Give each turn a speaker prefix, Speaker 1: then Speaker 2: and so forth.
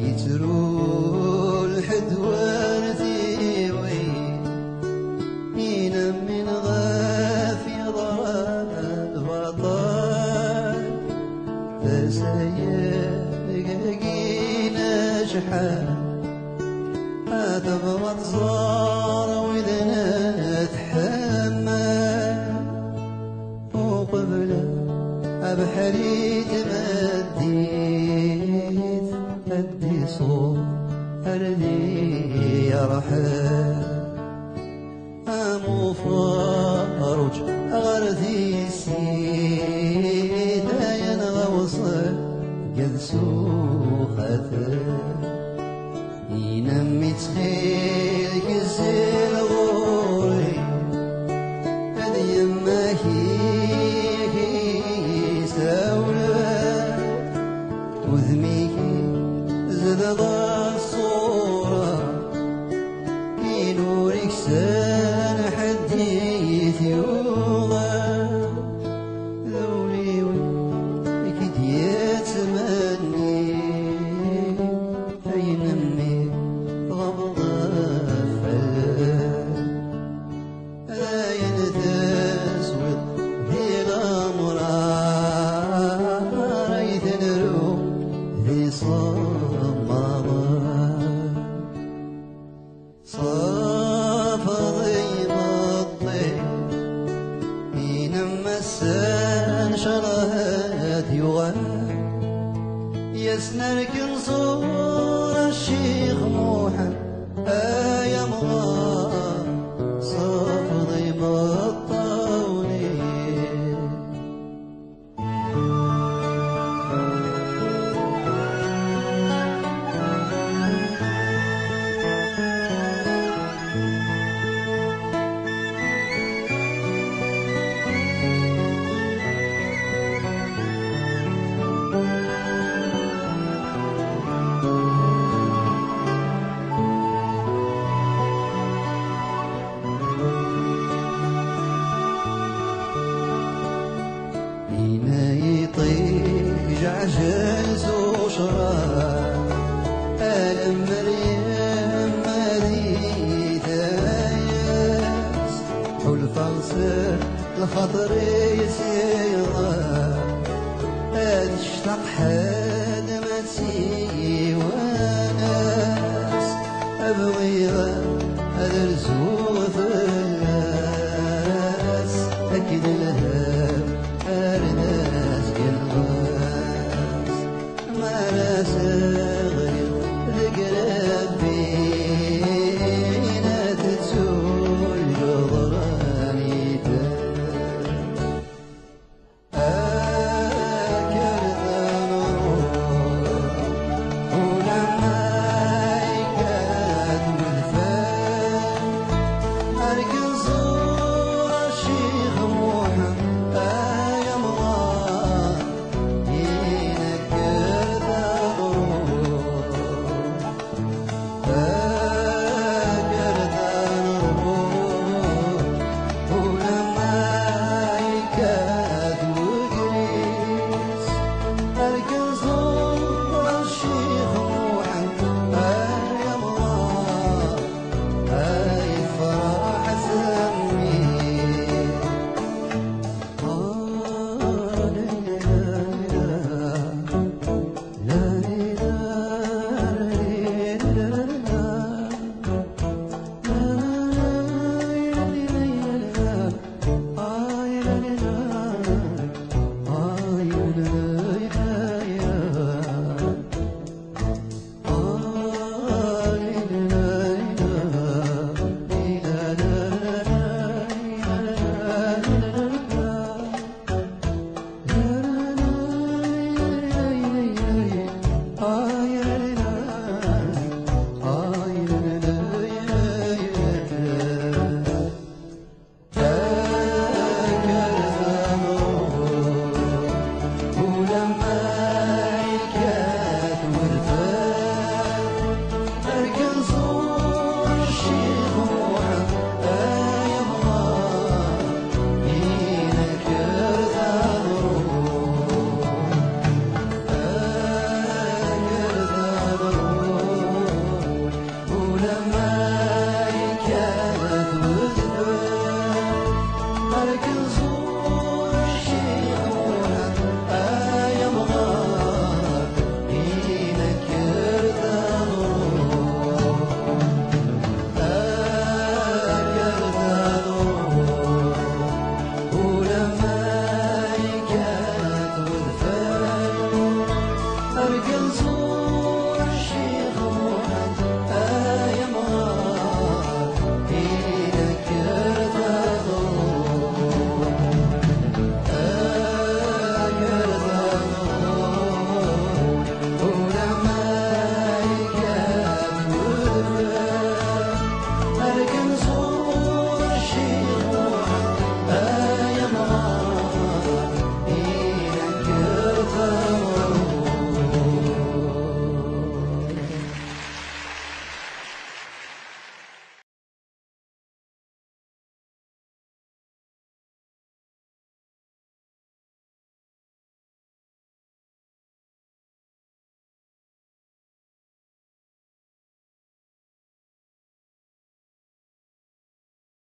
Speaker 1: يترو الحدوان تيويت مين من غاف يضرب الباطل تاسا يرقاقين acḥal تبغى تẓer وإذا تحمل وقبل أبحري تمديت أدي صوت أردي يرحل أمفرج أغرثي السيد ينغى وصل قدسو خثل ينمي تخيلك الزين غوري هذا يمك يسawlen Udmik زدد الصورة ينورك سان حديث يوغل ذولي وكد يتمني ينمي غمض فل لا ينتسود ذي الأمر يتنرو ذي صمر صافضي مطي ينمى السان شرهات يغل يسنرك نصور الشيخ محمد يمغى صافضي مطوني جعجز وشراب ألم مريم مريت ياس والفرسر الخطر يسير أشتاق حد ما تسيوى ناس أبغيها هذا الزوف الناس أكيد